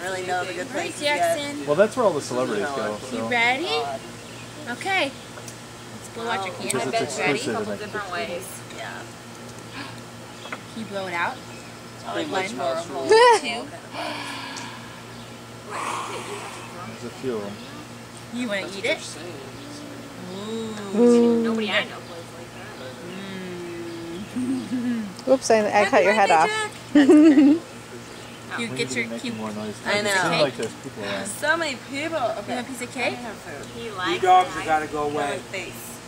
really know the good All right, places yet. Jackson. Well, that's where all the celebrities go. So. You ready? God. Okay. Let's blow out your Because candle. it's Ready? exclusive. couple different ways. Yeah. Can you blow it out? Probably much more of home. 2. There's a few of them. You want to eat it? Nobody I know plays like that. Oops, I cut your head off. You We get need your to be making cube. more noise. I know. It seems like there's people around. So many people. Okay. You want a piece of I cake? have food. He You likes dogs that. have got to go My away. face.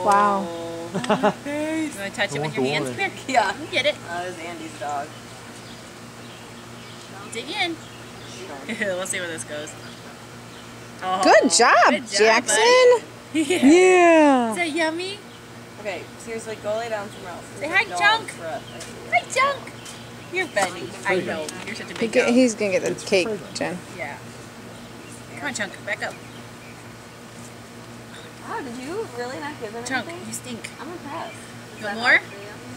Wow. You want to touch it with your hands? Come here. Yeah. You get it. That is Andy's dog. Dig in. Let's see where this goes. Oh, Good job, good Jackson. buddy. Yeah. Yeah. Is that yummy? Okay, seriously, go lay down somewhere else. Say There's hi, a dog Chunk. for us. Hi, Chunk. You're funny. I know. You're such a big dog. He's gonna get the cake, Jen. Yeah. Come on, Chunk. Back up. Wow, did you really not give him Chunk, anything? you stink. I'm impressed. You want more?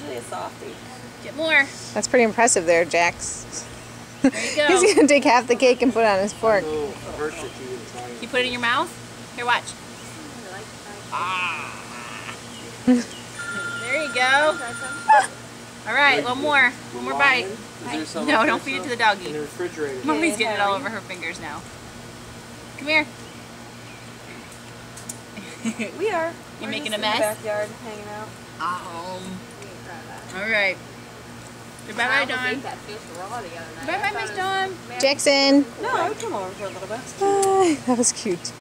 Usually a softie. Get more. That's pretty impressive there, Jax. There you go. He's gonna take half the cake and put it on his fork. Oh, first it to you inside. You put it in your mouth? Here, watch. Ah. There you go. All right, one more. One more bite. Is there some No, up don't there, feed it to some? the doggy. In the refrigerator. Mommy's getting it all over her fingers now. Come here. We are. You We're making just a in the mess? backyard hanging out. All right. Bye-bye, Dawn. Bye-bye, Miss Dawn. Jackson. No, I would come over for a little bit. That was cute.